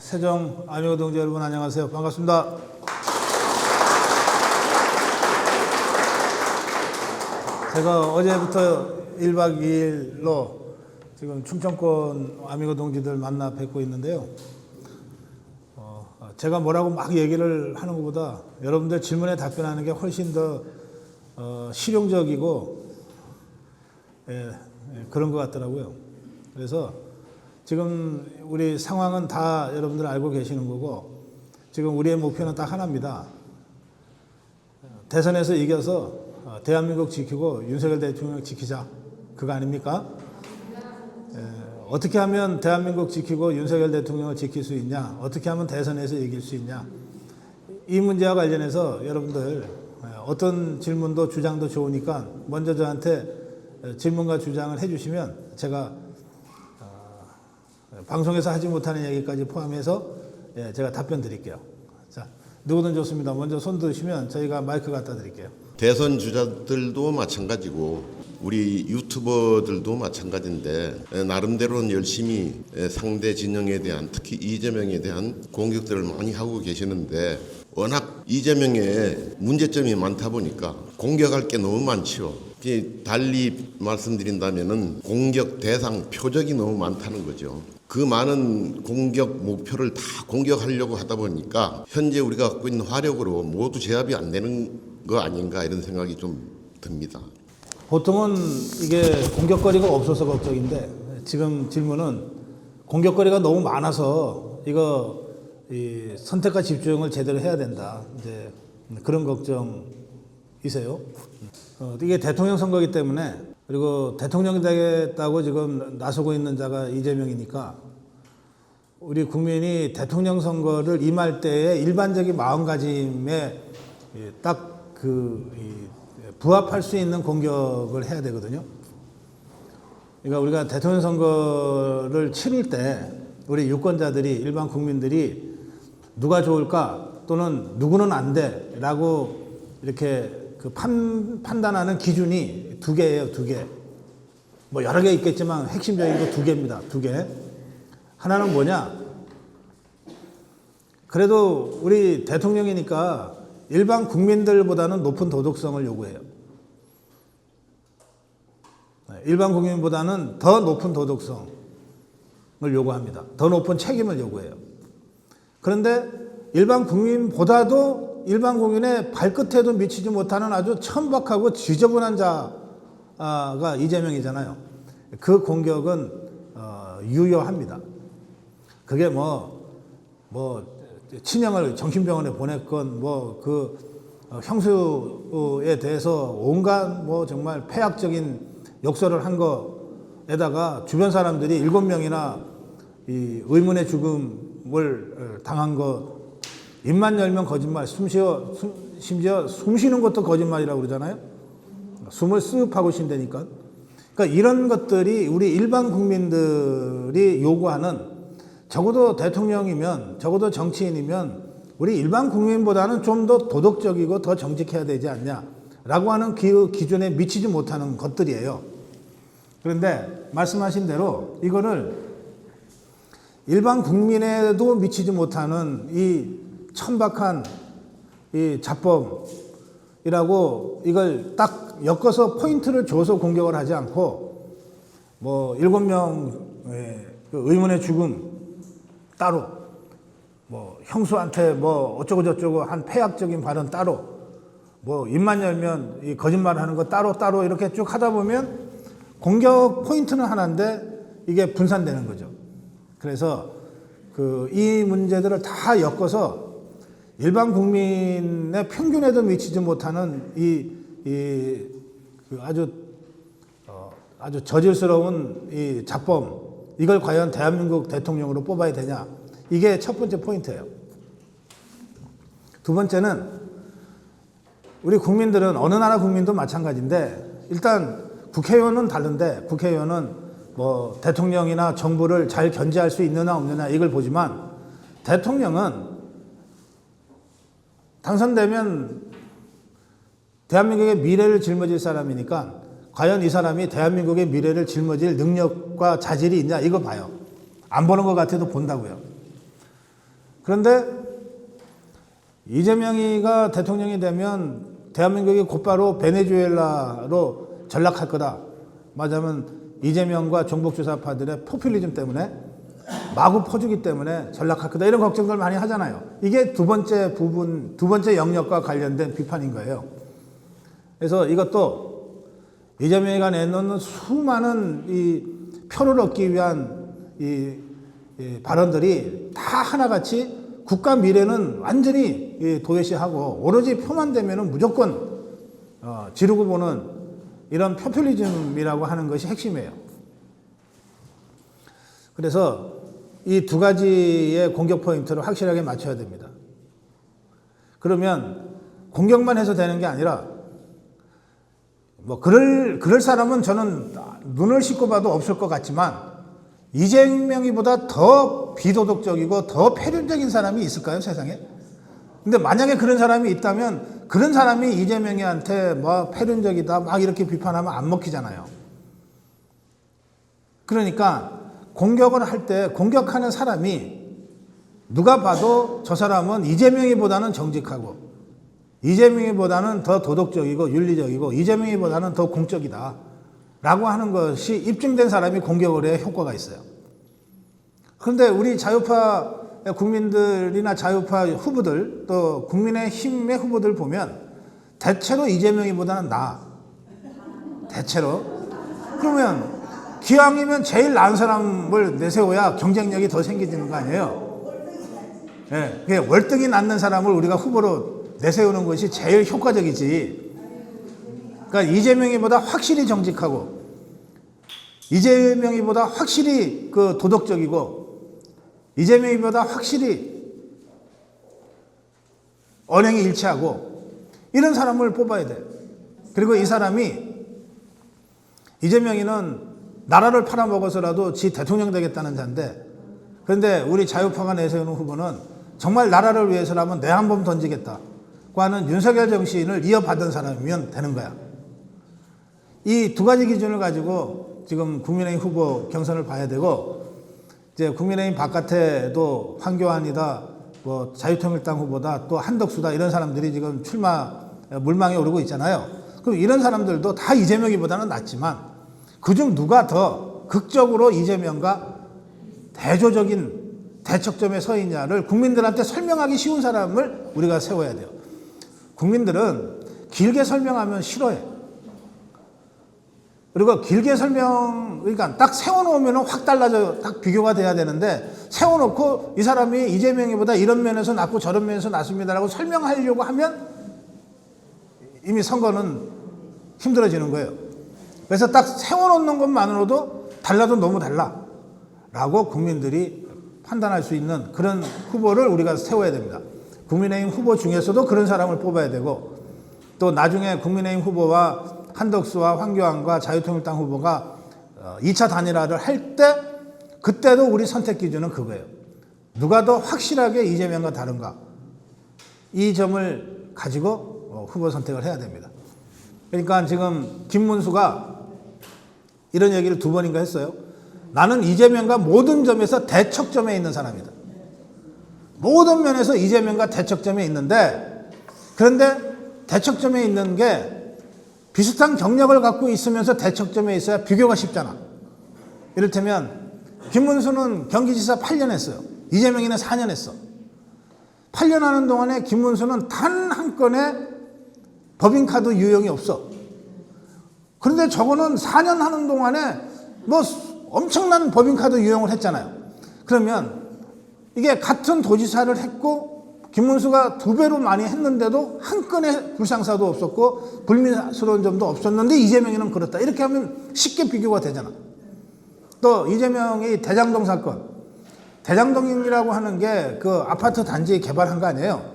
세종 아미고 동지 여러분 안녕하세요. 반갑습니다. 제가 어제부터 1박 2일로 지금 충청권 아미고 동지들 만나 뵙고 있는데요. 제가 뭐라고 막 얘기를 하는 것보다 여러분들 질문에 답변하는 게 훨씬 더 실용적이고 그런 것 같더라고요. 그래서 지금 우리 상황은 다 여러분들 알고 계시는 거고 지금 우리의 목표는 딱 하나입니다. 대선에서 이겨서 대한민국 지키고 윤석열 대통령 지키자. 그거 아닙니까? 어떻게 하면 대한민국 지키고 윤석열 대통령을 지킬 수 있냐? 어떻게 하면 대선에서 이길 수 있냐? 이 문제와 관련해서 여러분들 어떤 질문도 주장도 좋으니까 먼저 저한테 질문과 주장을 해주시면 제가 방송에서 하지 못하는 얘기까지 포함해서 제가 답변 드릴게요. 자, 누구든 좋습니다. 먼저 손 드시면 저희가 마이크 갖다 드릴게요. 대선 주자들도 마찬가지고 우리 유튜버들도 마찬가지인데 나름대로는 열심히 상대 진영에 대한 특히 이재명에 대한 공격들을 많이 하고 계시는데 워낙 이재명의 문제점이 많다 보니까 공격할 게 너무 많죠. 달리 말씀드린다면은 공격 대상 표적이 너무 많다는 거죠. 그 많은 공격 목표를 다 공격하려고 하다 보니까 현재 우리가 갖고 있는 화력으로 모두 제압이 안 되는 거 아닌가 이런 생각이 좀 듭니다. 보통은 이게 공격거리가 없어서 걱정인데 지금 질문은 공격거리가 너무 많아서 이거 이 선택과 집중을 제대로 해야 된다. 이제 그런 걱정이세요. 이게 대통령 선거이기 때문에 그리고 대통령이 되겠다고 지금 나서고 있는 자가 이재명이니까 우리 국민이 대통령 선거를 임할 때의 일반적인 마음가짐에 딱 부합할 수 있는 공격을 해야 되거든요. 그러니까 우리가 대통령 선거를 치를 때 우리 유권자들이 일반 국민들이 누가 좋을까 또는 누구는 안 돼라고 이렇게 판단하는 기준이 두 개예요. 두 개. 뭐 여러 개 있겠지만 핵심적인 거 두 개입니다. 두 개. 하나는 뭐냐? 그래도 우리 대통령이니까 일반 국민들보다는 높은 도덕성을 요구해요. 일반 국민보다는 더 높은 도덕성을 요구합니다. 더 높은 책임을 요구해요. 그런데 일반 국민보다도 일반 국민의 발끝에도 미치지 못하는 아주 천박하고 지저분한 자가 이재명이잖아요. 그 공격은 유효합니다. 그게 친형을 정신병원에 보냈건 형수에 대해서 온갖 정말 폐악적인 욕설을 한 거에다가 주변 사람들이 7명이나 이 의문의 죽음을 당한 거 입만 열면 거짓말, 심지어 숨 쉬는 것도 거짓말이라고 그러잖아요. 숨을 쓱 하고 쉰다니까. 그러니까 이런 것들이 우리 일반 국민들이 요구하는 적어도 대통령이면 적어도 정치인이면 우리 일반 국민보다는 좀 더 도덕적이고 더 정직해야 되지 않냐라고 하는 기준에 미치지 못하는 것들이에요. 그런데 말씀하신 대로 이거를 일반 국민에도 미치지 못하는 이 천박한 이 자법이라고 이걸 딱 엮어서 포인트를 줘서 공격을 하지 않고 7명 의문의 죽음 따로 형수한테 어쩌고저쩌고 한 폐악적인 발언 따로 입만 열면 이 거짓말 하는 거 따로 이렇게 쭉 하다 보면 공격 포인트는 하나인데 이게 분산되는 거죠. 그래서 이 문제들을 다 엮어서 일반 국민의 평균에도 미치지 못하는 아주 저질스러운 이 잡범 이걸 과연 대한민국 대통령으로 뽑아야 되냐 이게 첫 번째 포인트예요. 두 번째는 우리 국민들은 어느 나라 국민도 마찬가지인데 일단 국회의원은 다른데 국회의원은 대통령이나 정부를 잘 견제할 수 있느냐 없느냐 이걸 보지만 대통령은 당선되면 대한민국의 미래를 짊어질 사람이니까 과연 이 사람이 대한민국의 미래를 짊어질 능력과 자질이 있냐 이거 봐요. 안 보는 것 같아도 본다고요. 그런데 이재명이가 대통령이 되면 대한민국이 곧바로 베네수엘라로 전락할 거다. 말하자면 이재명과 종북주사파들의 포퓰리즘 때문에 마구 퍼주기 때문에 전락할 거다. 이런 걱정들 많이 하잖아요. 이게 두 번째 부분, 두 번째 영역과 관련된 비판인 거예요. 그래서 이것도 이재명이가 내놓는 수많은 이 표를 얻기 위한 이 발언들이 다 하나같이 국가 미래는 완전히 도외시하고 오로지 표만 되면은 무조건 지르고 보는 이런 포퓰리즘이라고 하는 것이 핵심이에요. 그래서 이 두 가지의 공격 포인트를 확실하게 맞춰야 됩니다. 그러면 공격만 해서 되는 게 아니라 뭐 그럴 사람은 저는 눈을 씻고 봐도 없을 것 같지만 이재명이보다 더 비도덕적이고 더 패륜적인 사람이 있을까요, 세상에? 근데 만약에 그런 사람이 있다면 그런 사람이 이재명이한테 뭐 패륜적이다 막 이렇게 비판하면 안 먹히잖아요. 그러니까 공격을 할 때 공격하는 사람이 누가 봐도 저 사람은 이재명이보다는 정직하고 이재명이보다는 더 도덕적이고 윤리적이고 이재명이보다는 더 공적이다 라고 하는 것이 입증된 사람이 공격을 해야 효과가 있어요. 그런데 우리 자유파 국민들이나 자유파 후보들 또 국민의힘의 후보들 보면 대체로 이재명이보다는 나아. 대체로. 그러면 기왕이면 제일 나은 사람을 내세워야 경쟁력이 더 생기는 거 아니에요? 예, 월등히 낫는 사람을 우리가 후보로 내세우는 것이 제일 효과적이지. 그러니까 이재명이보다 확실히 정직하고 이재명이보다 확실히 그 도덕적이고 이재명이보다 확실히 언행이 일치하고 이런 사람을 뽑아야 돼요. 그리고 이 사람이 이재명이는 나라를 팔아먹어서라도 지 대통령 되겠다는 자인데 그런데 우리 자유파가 내세우는 후보는 정말 나라를 위해서라면 내 한 번 던지겠다고 하는 윤석열 정신을 이어받은 사람이면 되는 거야. 이 두 가지 기준을 가지고 지금 국민의힘 후보 경선을 봐야 되고 이제 국민의힘 바깥에도 황교안이다, 뭐 자유통일당 후보다, 또 한덕수다 이런 사람들이 지금 출마 물망에 오르고 있잖아요. 그럼 이런 사람들도 다 이재명이보다는 낫지만 그중 누가 더 극적으로 이재명과 대조적인 대척점에 서 있냐를 국민들한테 설명하기 쉬운 사람을 우리가 세워야 돼요. 국민들은 길게 설명하면 싫어해. 그리고 길게 그러니까 딱 세워놓으면 확 달라져요. 딱 비교가 돼야 되는데 세워놓고 이 사람이 이재명이보다 이런 면에서 낫고 저런 면에서 낫습니다라고 설명하려고 하면 이미 선거는 힘들어지는 거예요. 그래서 딱 세워놓는 것만으로도 달라도 너무 달라라고 국민들이 판단할 수 있는 그런 후보를 우리가 세워야 됩니다. 국민의힘 후보 중에서도 그런 사람을 뽑아야 되고 또 나중에 국민의힘 후보와 한덕수와 황교안과 자유통일당 후보가 2차 단일화를 할 때 그때도 우리 선택 기준은 그거예요. 누가 더 확실하게 이재명과 다른가 이 점을 가지고 후보 선택을 해야 됩니다. 그러니까 지금 김문수가 이런 얘기를 2번인가 했어요. 나는 이재명과 모든 점에서 대척점에 있는 사람이다. 모든 면에서 이재명과 대척점에 있는데 그런데 대척점에 있는 게 비슷한 경력을 갖고 있으면서 대척점에 있어야 비교가 쉽잖아. 이를테면 김문수는 경기지사 8년 했어요. 이재명이는 4년 했어. 8년 하는 동안에 김문수는 단 한 건의 법인카드 유형이 없어. 그런데 저거는 4년 하는 동안에 뭐 엄청난 법인카드 유형을 했잖아요. 그러면 이게 같은 도지사를 했고 김문수가 2배로 많이 했는데도 한 건의 불상사도 없었고 불미스러운 점도 없었는데 이재명이는 그렇다. 이렇게 하면 쉽게 비교가 되잖아. 또 이재명이 대장동 사건. 대장동이라고 하는 게 그 아파트 단지 개발한 거 아니에요.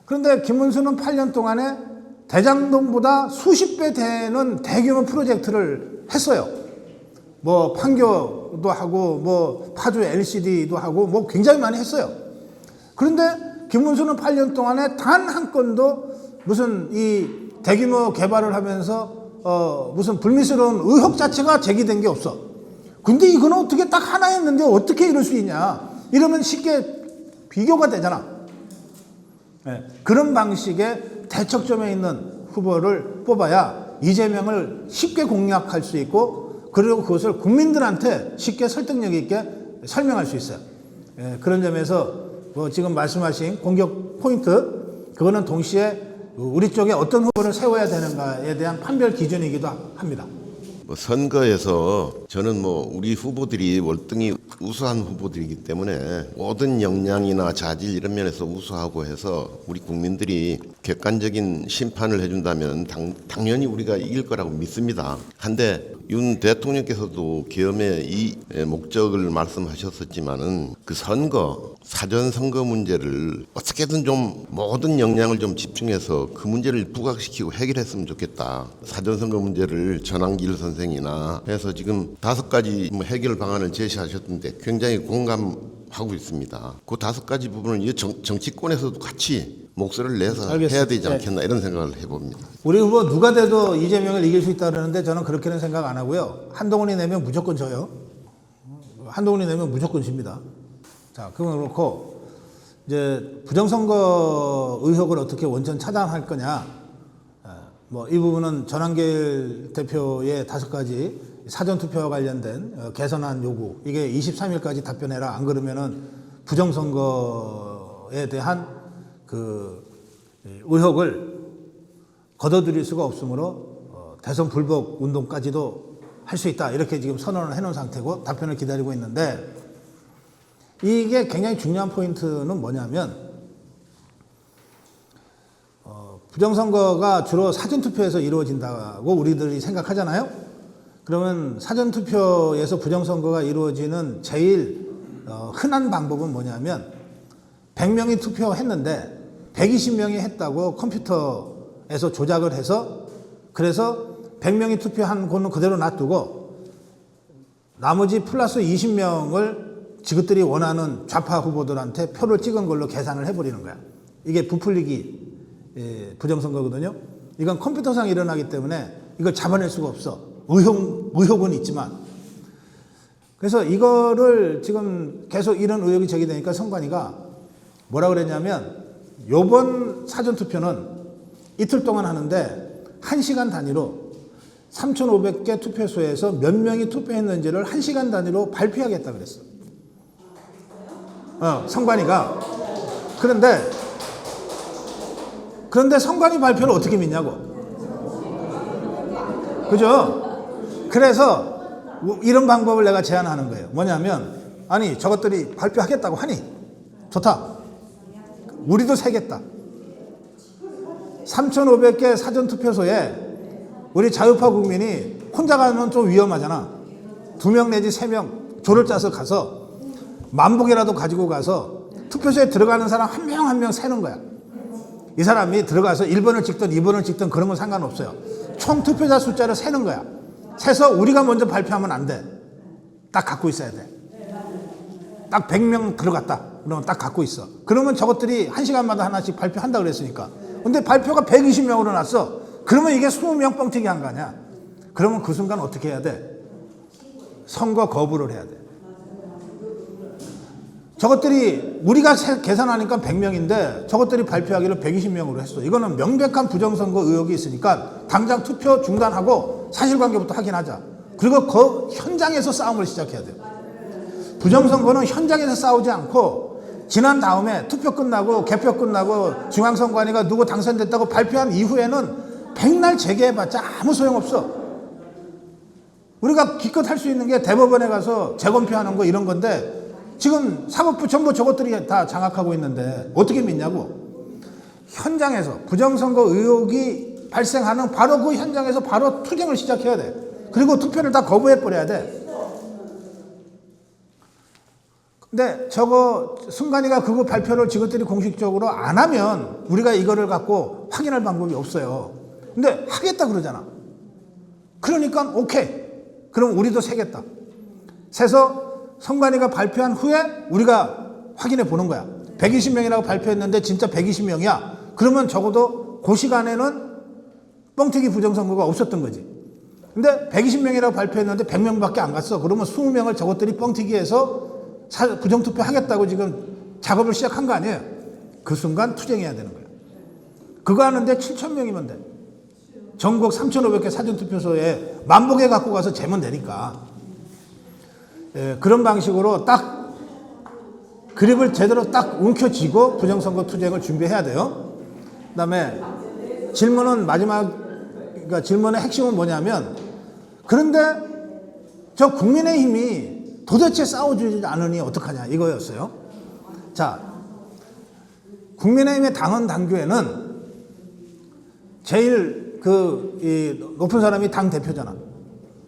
그런데 김문수는 8년 동안에 대장동보다 수십 배 되는 대규모 프로젝트를 했어요. 뭐 판교도 하고 뭐 파주 LCD도 하고 뭐 굉장히 많이 했어요. 그런데 김문수는 8년 동안에 단 한 건도 무슨 이 대규모 개발을 하면서 무슨 불미스러운 의혹 자체가 제기된 게 없어. 근데 이건 어떻게 딱 하나 했는데 어떻게 이럴 수 있냐. 이러면 쉽게 비교가 되잖아. 예, 그런 방식의 대척점에 있는 후보를 뽑아야 이재명을 쉽게 공략할 수 있고 그리고 그것을 국민들한테 쉽게 설득력 있게 설명할 수 있어요. 예, 그런 점에서 뭐 지금 말씀하신 공격 포인트 그거는 동시에 우리 쪽에 어떤 후보를 세워야 되는가에 대한 판별 기준이기도 합니다. 뭐 선거에서 저는 뭐 우리 후보들이 월등히 우수한 후보들이기 때문에 모든 역량이나 자질 이런 면에서 우수하고 해서 우리 국민들이 객관적인 심판을 해준다면 당연히 우리가 이길 거라고 믿습니다. 한데 윤 대통령께서도 계엄의 이 목적을 말씀하셨었지만은 그 선거 사전 선거 문제를 어떻게든 좀 모든 역량을 좀 집중해서 그 문제를 부각시키고 해결했으면 좋겠다. 사전 선거 문제를 전환길 선생이나 해서 지금 5가지 뭐 해결 방안을 제시하셨는데 굉장히 공감하고 있습니다. 그 5가지 부분을 이 정치권에서도 같이 목소리를 내서 알겠습니다. 해야 되지 않겠나 이런 생각을 해봅니다. 우리 후보 누가 돼도 이재명을 이길 수 있다 그러는데 저는 그렇게는 생각 안 하고요. 한동훈이 내면 무조건 져요. 한동훈이 내면 무조건 집니다. 자, 그러면 그렇고 이제 부정선거 의혹을 어떻게 원천 차단할 거냐. 뭐 이 부분은 전한길 대표의 5가지 사전투표와 관련된 개선안 요구 이게 23일까지 답변해라. 안 그러면은 부정선거에 대한 그 의혹을 걷어들일 수가 없으므로 대선 불복 운동까지도 할 수 있다. 이렇게 지금 선언을 해놓은 상태고 답변을 기다리고 있는데 이게 굉장히 중요한 포인트는 뭐냐면 부정선거가 주로 사전투표에서 이루어진다고 우리들이 생각하잖아요. 그러면 사전투표에서 부정선거가 이루어지는 제일 흔한 방법은 뭐냐면 100명이 투표했는데 120명이 했다고 컴퓨터에서 조작을 해서 그래서 100명이 투표한 거는 그대로 놔두고 나머지 플러스 20명을 지그들이 원하는 좌파 후보들한테 표를 찍은 걸로 계산을 해버리는 거야. 이게 부풀리기 부정선거거든요. 이건 컴퓨터상 일어나기 때문에 이걸 잡아낼 수가 없어. 의혹은 있지만. 그래서 이거를 지금 계속 이런 의혹이 제기되니까 선관위가 뭐라 그랬냐면 요번 사전투표는 이틀 동안 하는데 1시간 단위로 3,500개 투표소에서 몇 명이 투표했는지를 1시간 단위로 발표하겠다 그랬어. 선관위가. 그런데 선관위 발표를 어떻게 믿냐고. 그죠? 그래서 이런 방법을 내가 제안하는 거예요. 뭐냐면 아니 저것들이 발표하겠다고 하니 좋다. 우리도 세겠다. 3,500개 사전투표소에 우리 자유파 국민이 혼자 가면 좀 위험하잖아. 2명 내지 3명 조를 짜서 가서 만복이라도 가지고 가서 투표소에 들어가는 사람 한 명 한 명 세는 거야. 이 사람이 들어가서 1번을 찍든 2번을 찍든 그런 건 상관없어요. 총 투표자 숫자를 세는 거야. 세서 우리가 먼저 발표하면 안 돼. 딱 갖고 있어야 돼. 딱 100명 들어갔다. 그러면 딱 갖고 있어. 그러면 저것들이 1시간마다 하나씩 발표한다 그랬으니까. 근데 발표가 120명으로 났어. 그러면 이게 20명 뻥튀기 한 거 아니야. 그러면 그 순간 어떻게 해야 돼? 선거 거부를 해야 돼. 저것들이 우리가 계산하니까 100명인데 저것들이 발표하기를 120명으로 했어. 이거는 명백한 부정선거 의혹이 있으니까 당장 투표 중단하고 사실관계부터 확인하자. 그리고 그 현장에서 싸움을 시작해야 돼요. 부정선거는 현장에서 싸우지 않고 지난 다음에 투표 끝나고 개표 끝나고 중앙선관위가 누구 당선됐다고 발표한 이후에는 백날 재개해봤자 아무 소용없어. 우리가 기껏 할 수 있는 게 대법원에 가서 재검표하는 거 이런 건데 지금 사법부 전부 저것들이 다 장악하고 있는데 어떻게 믿냐고. 현장에서 부정선거 의혹이 발생하는 바로 그 현장에서 바로 투쟁을 시작해야 돼. 그리고 투표를 다 거부해버려야 돼. 근데 저거 순간이가 그거 발표를 지것들이 공식적으로 안 하면 우리가 이거를 갖고 확인할 방법이 없어요. 근데 하겠다 그러잖아. 그러니까 오케이. 그럼 우리도 세겠다. 세서 선관위가 발표한 후에 우리가 확인해 보는 거야. 120명이라고 발표했는데 진짜 120명이야. 그러면 적어도 그 시간에는 뻥튀기 부정선거가 없었던 거지. 근데 120명이라고 발표했는데 100명밖에 안 갔어. 그러면 20명을 저것들이 뻥튀기해서 부정투표 하겠다고 지금 작업을 시작한 거 아니에요. 그 순간 투쟁해야 되는 거예요. 그거 하는데 7,000명이면 돼. 전국 3,500개 사전투표소에 만복에 갖고 가서 재면 되니까. 그런 방식으로 딱 그립을 제대로 딱 움켜쥐고 부정선거 투쟁을 준비해야 돼요. 그 다음에 질문은 그러니까 질문의 핵심은 뭐냐면, 그런데 저 국민의힘이 도대체 싸워주지 않으니 어떡하냐 이거였어요. 자, 국민의힘의 당헌 당규에는 제일 이 높은 사람이 당 대표잖아.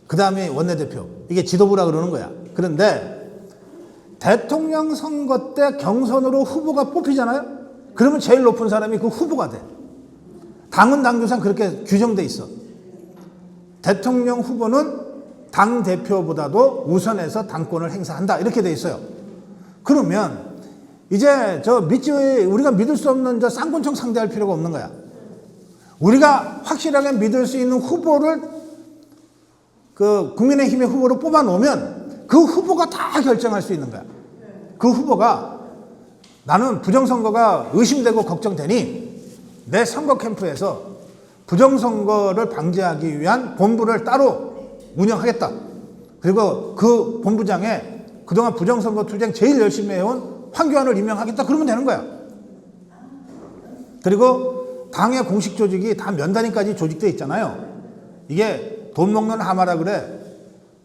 그 다음에 원내대표. 이게 지도부라 그러는 거야. 그런데 대통령 선거 때 경선으로 후보가 뽑히잖아요. 그러면 제일 높은 사람이 그 후보가 돼. 당헌 당규상 그렇게 규정돼 있어. 대통령 후보는 당 대표보다도 우선해서 당권을 행사한다 이렇게 돼 있어요. 그러면 이제 우리가 믿을 수 없는 저 쌍권총 상대할 필요가 없는 거야. 우리가 확실하게 믿을 수 있는 후보를 그 국민의힘의 후보로 뽑아 놓으면 그 후보가 다 결정할 수 있는 거야. 그 후보가 나는 부정선거가 의심되고 걱정되니 내 선거 캠프에서 부정선거를 방지하기 위한 본부를 따로 운영하겠다. 그리고 그 본부장에 그동안 부정선거 투쟁 제일 열심히 해온 황교안을 임명하겠다. 그러면 되는 거야. 그리고 당의 공식 조직이 다 면 단위까지 조직되어 있잖아요. 이게 돈 먹는 하마라 그래.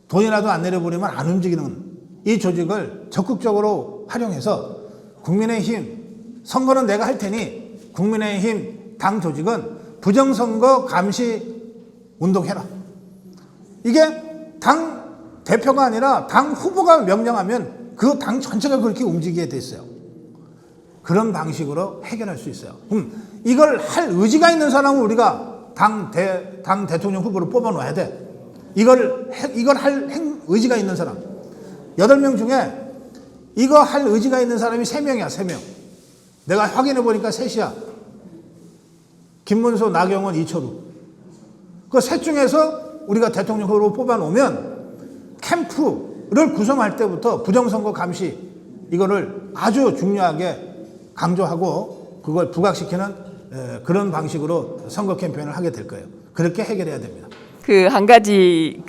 돈이라도 안 내려버리면 안 움직이는 이 조직을 적극적으로 활용해서 국민의힘 선거는 내가 할 테니 국민의힘 당 조직은 부정선거 감시 운동해라. 이게 당 대표가 아니라 당 후보가 명령하면 그 당 전체가 그렇게 움직이게 돼 있어요. 그런 방식으로 해결할 수 있어요. 이걸 할 의지가 있는 사람은 우리가 당 대통령 후보로 뽑아 놓아야 돼. 이걸 할 의지가 있는 사람. 8명 중에 이거 할 의지가 있는 사람이 3명이야, 3명. 내가 확인해 보니까 셋이야. 김문수, 나경원, 이철우. 그 셋 중에서 우리가 대통령 후보로 뽑아 놓으면 캠프를 구성할 때부터 부정선거 감시 이거를 아주 중요하게 강조하고 그걸 부각시키는 그런 방식으로 선거 캠페인을 하게 될 거예요. 그렇게 해결해야 됩니다. 한 가지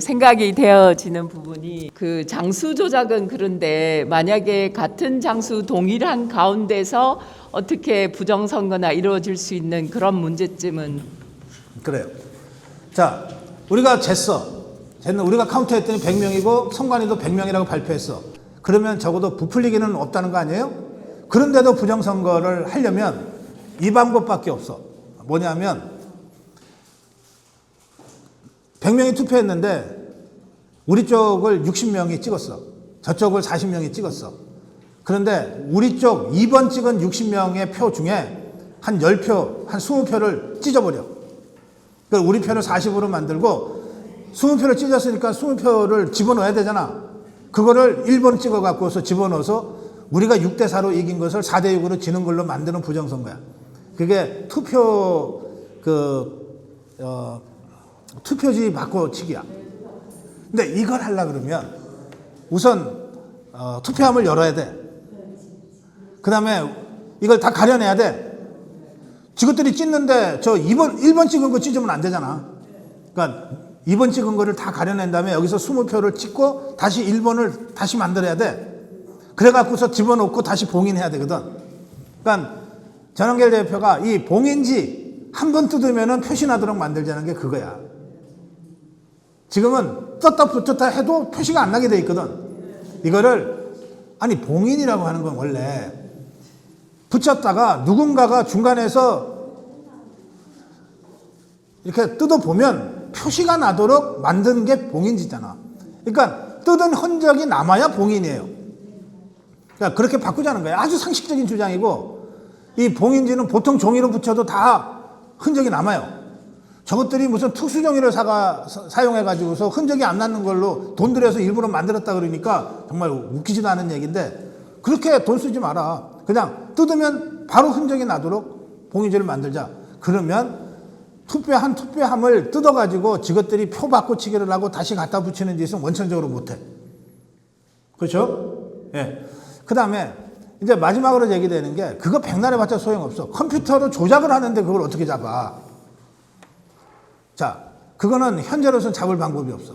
생각이 되어지는 부분이 장수 조작은 그런데 만약에 같은 장수 동일한 가운데서 어떻게 부정선거나 이루어질 수 있는 그런 문제점은 그래요. 자, 우리가 우리가 카운트했더니 100명이고 선관위도 100명이라고 발표했어. 그러면 적어도 부풀리기는 없다는 거 아니에요? 그런데도 부정선거를 하려면 이 방법밖에 없어. 뭐냐면 100명이 투표했는데 우리 쪽을 60명이 찍었어. 저쪽을 40명이 찍었어. 그런데 우리 쪽 2번 찍은 60명의 표 중에 한 10표, 한 20표를 찢어버려. 그러니까 우리 표를 40으로 만들고 20표를 찢었으니까 20표를 집어넣어야 되잖아. 그거를 1번 찍어갖고서 집어넣어서 우리가 6대4로 이긴 것을 4대6으로 지는 걸로 만드는 부정선거야. 그게 투표지 바꿔치기야. 근데 이걸 하려고 그러면 우선 투표함을 열어야 돼. 그 다음에 이걸 다 가려내야 돼. 지것들이 찢는데 1번 찍은 거 찢으면 안 되잖아. 그러니까 2번 찍은 거를 다 가려낸 다음에 여기서 20표를 찍고 다시 1번을 다시 만들어야 돼. 그래갖고서 집어넣고 다시 봉인해야 되거든. 그러니까 전원길 대표가 이 봉인지 한 번 뜯으면 표시나도록 만들자는 게 그거야. 지금은 떴다 붙였다 해도 표시가 안 나게 돼 있거든. 이거를 봉인이라고 하는 건 원래 붙였다가 누군가가 중간에서 이렇게 뜯어보면 표시가 나도록 만드는 게 봉인지잖아. 그러니까 뜯은 흔적이 남아야 봉인이에요. 그러니까 그렇게 바꾸자는 거예요. 아주 상식적인 주장이고, 이 봉인지는 보통 종이로 붙여도 다 흔적이 남아요. 저것들이 무슨 특수종이를 사용해가지고서 흔적이 안 남는 걸로 돈 들여서 일부러 만들었다 그러니까 정말 웃기지도 않은 얘기인데, 그렇게 돈 쓰지 마라. 그냥 뜯으면 바로 흔적이 나도록 봉인지를 만들자. 그러면 한 투표함을 뜯어가지고 저것들이 표 바꿔치기를 하고 다시 갖다 붙이는 짓은 원천적으로 못해. 그렇죠? 예. 그 다음에 이제 마지막으로 얘기되는 게 그거 백날 해봤자 소용없어. 컴퓨터로 조작을 하는데 그걸 어떻게 잡아? 자, 그거는 현재로서는 잡을 방법이 없어.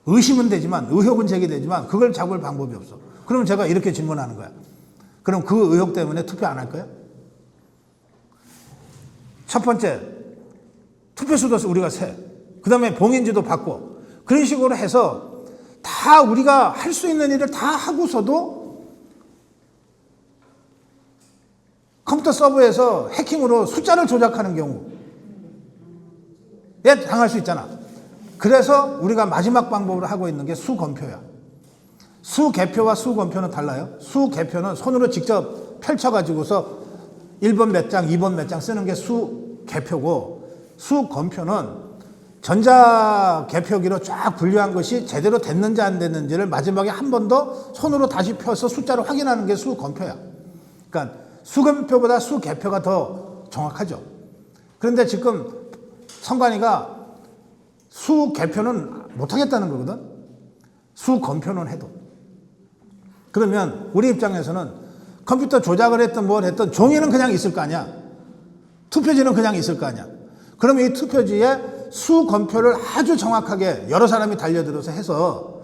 의심은 되지만, 의혹은 제기되지만 그걸 잡을 방법이 없어. 그럼 제가 이렇게 질문하는 거야. 그럼 그 의혹 때문에 투표 안 할 거야? 첫 번째, 투표수도 우리가 세. 그 다음에 봉인지도 받고. 그런 식으로 해서 다 우리가 할 수 있는 일을 다 하고서도 컴퓨터 서버에서 해킹으로 숫자를 조작하는 경우에 당할 수 있잖아. 그래서 우리가 마지막 방법으로 하고 있는 게 수검표야. 수개표와 수검표는 달라요. 수개표는 손으로 직접 펼쳐가지고서 1번 몇 장, 2번 몇 장 쓰는 게 수개표고, 수검표는 전자개표기로 쫙 분류한 것이 제대로 됐는지 안 됐는지를 마지막에 한 번 더 손으로 다시 펴서 숫자를 확인하는 게 수검표야. 그러니까 수검표보다 수개표가 더 정확하죠. 그런데 지금 선관위가 수개표는 못하겠다는 거거든. 수검표는 해도. 그러면 우리 입장에서는 컴퓨터 조작을 했든 뭘 했든 종이는 그냥 있을 거 아니야. 투표지는 그냥 있을 거 아니야. 그러면 이 투표지에 수검표를 아주 정확하게 여러 사람이 달려들어서 해서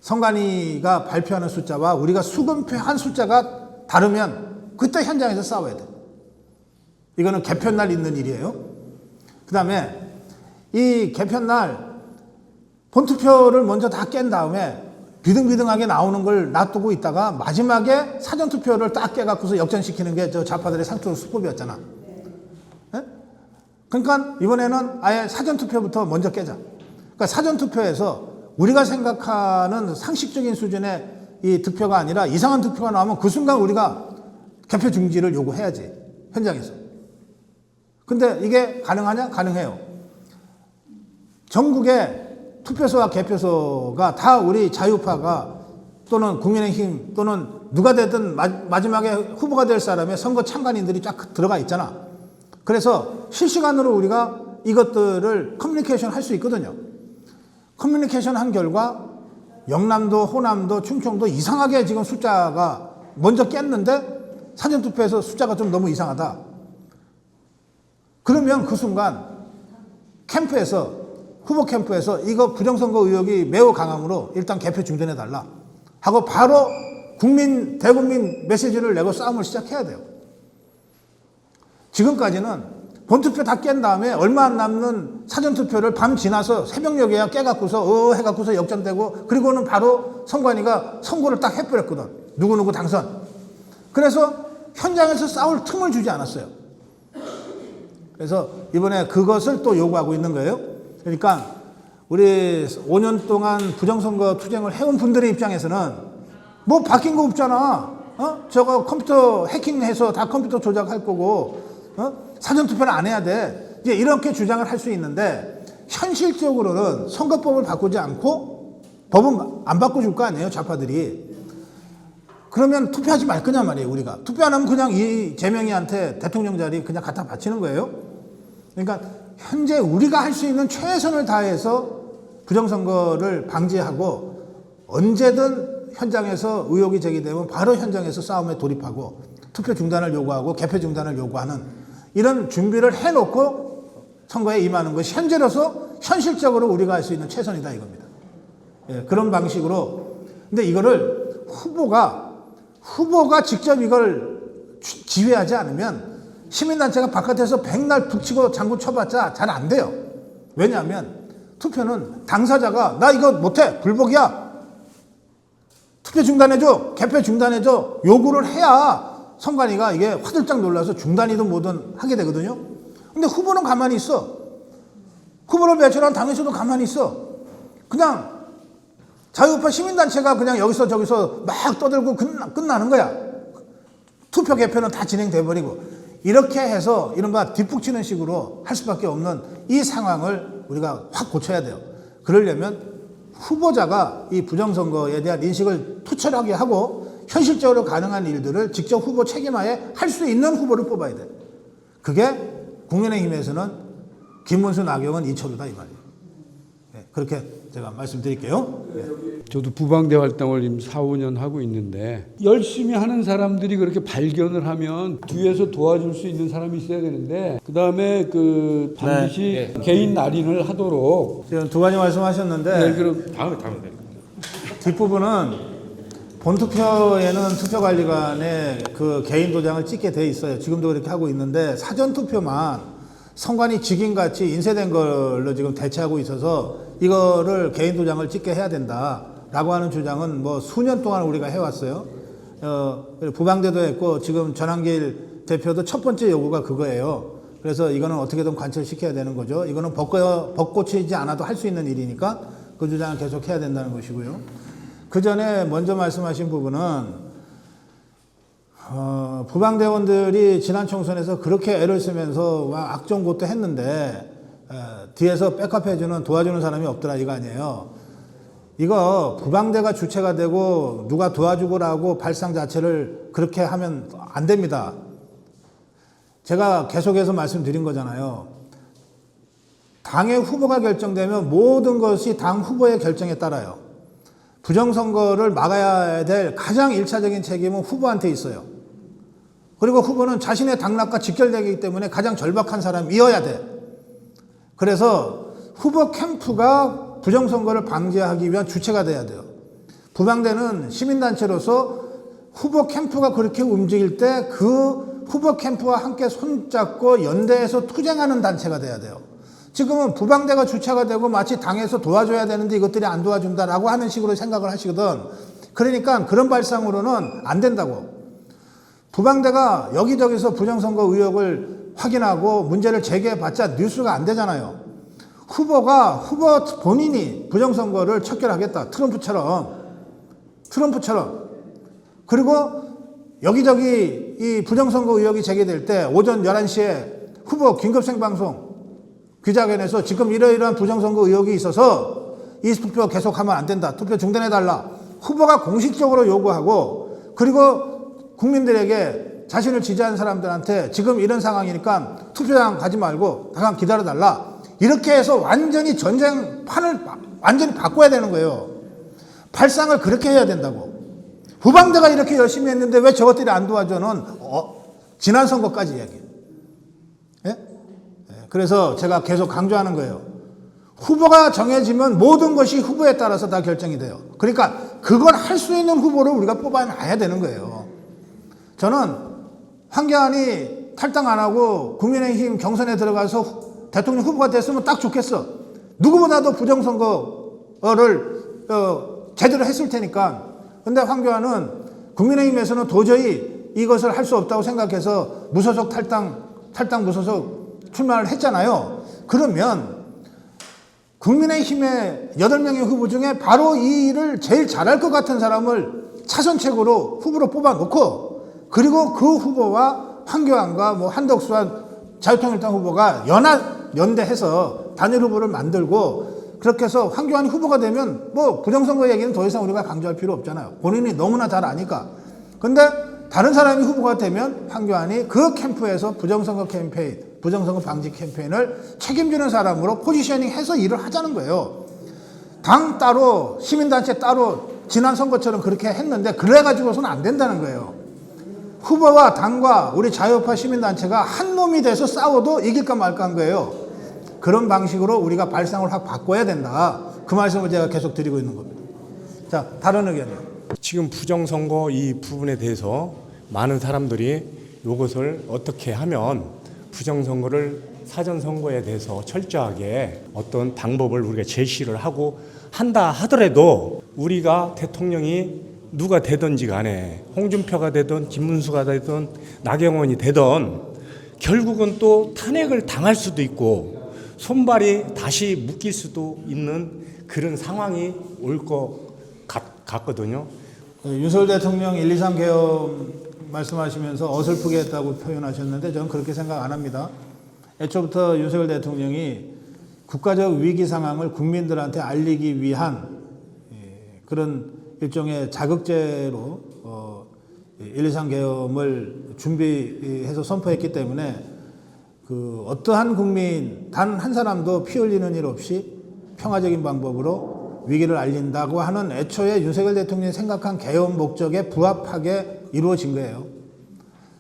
선관위가 발표하는 숫자와 우리가 수검표한 숫자가 다르면 그때 현장에서 싸워야 돼. 이거는 개편날 있는 일이에요. 그 다음에 이 개편날 본투표를 먼저 다 깬 다음에 비등비등하게 나오는 걸 놔두고 있다가 마지막에 사전투표를 딱 깨갖고서 역전시키는 게 저 좌파들의 상투 수법이었잖아. 네? 그러니까 이번에는 아예 사전투표부터 먼저 깨자. 그러니까 사전투표에서 우리가 생각하는 상식적인 수준의 이 득표가 아니라 이상한 득표가 나오면 그 순간 우리가 개표 중지를 요구해야지. 현장에서. 근데 이게 가능하냐? 가능해요. 전국의 투표소와 개표소가 다 우리 자유파가 또는 국민의힘 또는 누가 되든 마지막에 후보가 될 사람의 선거 참관인들이 쫙 들어가 있잖아. 그래서 실시간으로 우리가 이것들을 커뮤니케이션 할 수 있거든요. 커뮤니케이션 한 결과 영남도, 호남도, 충청도 이상하게 지금 숫자가 먼저 깼는데 사전투표에서 숫자가 좀 너무 이상하다. 그러면 그 순간 캠프에서 후보 캠프에서 이거 부정선거 의혹이 매우 강하므로 일단 개표 중단해달라 하고 바로 대국민 메시지를 내고 싸움을 시작해야 돼요. 지금까지는 본투표 다 깬 다음에 얼마 안 남는 사전투표를 밤 지나서 새벽녘에야 깨갖고서 해갖고서 역전되고 그리고는 바로 선관위가 선고를 딱 해버렸거든. 누구누구 당선. 그래서 현장에서 싸울 틈을 주지 않았어요. 그래서 이번에 그것을 또 요구하고 있는 거예요. 그러니까 우리 5년 동안 부정선거 투쟁을 해온 분들의 입장에서는 뭐 바뀐 거 없잖아. 저거 컴퓨터 해킹해서 다 컴퓨터 조작할 거고 사전투표는 안 해야 돼. 이제 이렇게 주장을 할 수 있는데 현실적으로는 선거법을 바꾸지 않고 법은 안 바꿔줄 거 아니에요. 좌파들이. 그러면 투표하지 말 거냐 말이에요. 우리가. 투표 안 하면 그냥 이재명이한테 대통령 자리 그냥 갖다 바치는 거예요. 그러니까 현재 우리가 할 수 있는 최선을 다해서 부정선거를 방지하고 언제든 현장에서 의혹이 제기되면 바로 현장에서 싸움에 돌입하고 투표 중단을 요구하고 개표 중단을 요구하는 이런 준비를 해놓고 선거에 임하는 것이 현재로서 현실적으로 우리가 할 수 있는 최선이다 이겁니다. 예, 그런 방식으로. 근데 이거를 후보가 직접 이걸 지휘하지 않으면 시민단체가 바깥에서 백날 북치고 장구 쳐봤자 잘 안 돼요. 왜냐하면 투표는 당사자가 나 이거 못해 불복이야 투표 중단해줘 개표 중단해줘 요구를 해야 선관위가 이게 화들짝 놀라서 중단이든 뭐든 하게 되거든요. 근데 후보는 가만히 있어. 후보를 배출한 당에서도 가만히 있어. 그냥 자유우파 시민단체가 그냥 여기서 저기서 막 떠들고 끝나는 거야. 투표 개표는 다 진행돼 버리고 이렇게 해서 이른바 뒷북치는 식으로 할 수밖에 없는 이 상황을 우리가 확 고쳐야 돼요. 그러려면 후보자가 이 부정선거에 대한 인식을 투철하게 하고 현실적으로 가능한 일들을 직접 후보 책임하에 할 수 있는 후보를 뽑아야 돼. 그게 국민의힘에서는 김문수, 나경원, 이철우다 이 말이에요. 그렇게 제가 말씀드릴게요. 저도 부방대 활동을 지금 4, 5년 하고 있는데 열심히 하는 사람들이 그렇게 발견을 하면 뒤에서 도와줄 수 있는 사람이 있어야 되는데 그다음에 그 반드시 개인 날인을 하도록 지금 두 가지 말씀하셨는데 네, 그럼 다음에 뒷부분은 본투표에는 투표관리관에 그 개인 도장을 찍게 돼 있어요. 지금도 그렇게 하고 있는데 사전 투표만 선관위 직인같이 인쇄된 걸로 지금 대체하고 있어서 이거를 개인 도장을 찍게 해야 된다라고 하는 주장은 뭐 수년 동안 우리가 해왔어요. 부방대도 했고 지금 전한길 대표도 첫 번째 요구가 그거예요. 그래서 이거는 어떻게든 관철시켜야 되는 거죠. 이거는 벚꽃이지 않아도 할 수 있는 일이니까 그 주장을 계속 해야 된다는 것이고요. 그 전에 먼저 말씀하신 부분은 부방대원들이 지난 총선에서 그렇게 애를 쓰면서 악정고도 했는데 뒤에서 백업해주는 도와주는 사람이 없더라 이거 아니에요. 이거 부방대가 주체가 되고 누가 도와주고라고 발상 자체를 그렇게 하면 안 됩니다. 제가 계속해서 말씀드린 거잖아요. 당의 후보가 결정되면 모든 것이 당 후보의 결정에 따라요. 부정선거를 막아야 될 가장 1차적인 책임은 후보한테 있어요. 그리고 후보는 자신의 당락과 직결되기 때문에 가장 절박한 사람이어야 돼. 그래서 후보 캠프가 부정선거를 방지하기 위한 주체가 돼야 돼요. 부방대는 시민단체로서 후보 캠프가 그렇게 움직일 때 그 후보 캠프와 함께 손잡고 연대해서 투쟁하는 단체가 돼야 돼요. 지금은 부방대가 주체가 되고 마치 당에서 도와줘야 되는데 이것들이 안 도와준다라고 하는 식으로 생각을 하시거든. 그러니까 그런 발상으로는 안 된다고. 부방대가 여기저기서 부정선거 의혹을 확인하고 문제를 제기해봤자 뉴스가 안 되잖아요. 후보가 후보 본인이 부정선거를 척결하겠다. 트럼프처럼. 그리고 여기저기 이 부정선거 의혹이 제기될 때 오전 11시에 후보 긴급생방송 기자회견에서 지금 이러이러한 부정선거 의혹이 있어서 이 투표 계속하면 안 된다. 투표 중단해달라. 후보가 공식적으로 요구하고 그리고 국민들에게 자신을 지지하는 사람들한테 지금 이런 상황이니까 투표장 가지 말고 잠깐 기다려달라. 이렇게 해서 완전히 전쟁판을 완전히 바꿔야 되는 거예요. 발상을 그렇게 해야 된다고. 부방대가 이렇게 열심히 했는데 왜 저것들이 안 도와줘는 지난 선거까지 얘기해요. 예? 그래서 제가 계속 강조하는 거예요. 후보가 정해지면 모든 것이 후보에 따라서 다 결정이 돼요. 그러니까 그걸 할 수 있는 후보를 우리가 뽑아놔야 되는 거예요. 저는 황교안이 탈당 안 하고 국민의힘 경선에 들어가서 대통령 후보가 됐으면 딱 좋겠어. 누구보다도 부정선거를 제대로 했을 테니까. 근데 황교안은 국민의힘에서는 도저히 이것을 할 수 없다고 생각해서 무소속 탈당 무소속 출마를 했잖아요. 그러면 국민의힘의 8명의 후보 중에 바로 이 일을 제일 잘할 것 같은 사람을 차선책으로 후보로 뽑아놓고 그리고 그 후보와 황교안과 뭐 한덕수와 자유통일당 후보가 연대해서 단일 후보를 만들고 그렇게 해서 황교안이 후보가 되면 뭐 부정선거 얘기는 더 이상 우리가 강조할 필요 없잖아요. 본인이 너무나 잘 아니까. 근데 다른 사람이 후보가 되면 황교안이 그 캠프에서 부정선거 캠페인, 부정선거 방지 캠페인을 책임지는 사람으로 포지셔닝 해서 일을 하자는 거예요. 당 따로, 시민단체 따로 지난 선거처럼 그렇게 했는데 그래가지고서는 안 된다는 거예요. 후보와 당과 우리 자유파 시민단체가 한 몸이 돼서 싸워도 이길까 말까 한 거예요. 그런 방식으로 우리가 발상을 확 바꿔야 된다. 그 말씀을 제가 계속 드리고 있는 겁니다. 자, 다른 의견이요. 지금 부정선거 이 부분에 대해서 많은 사람들이 이것을 어떻게 하면 부정선거를 사전선거에 대해서 철저하게 어떤 방법을 우리가 제시를 하고 한다 하더라도 우리가 대통령이 누가 되든지 간에 홍준표가 되든 김문수가 되든 나경원이 되든 결국은 또 탄핵을 당할 수도 있고 손발이 다시 묶일 수도 있는 그런 상황이 올 것 같거든요. 윤석열 대통령 1, 2, 3 계엄 말씀하시면서 어설프게 했다고 표현하셨는데 저는 그렇게 생각 안 합니다. 애초부터 윤석열 대통령이 국가적 위기 상황을 국민들한테 알리기 위한 그런 일종의 자극제로 1, 2, 3 계엄을 준비해서 선포했기 때문에 그 어떠한 국민 단 한 사람도 피 흘리는 일 없이 평화적인 방법으로 위기를 알린다고 하는 애초에 윤석열 대통령이 생각한 개헌 목적에 부합하게 이루어진 거예요.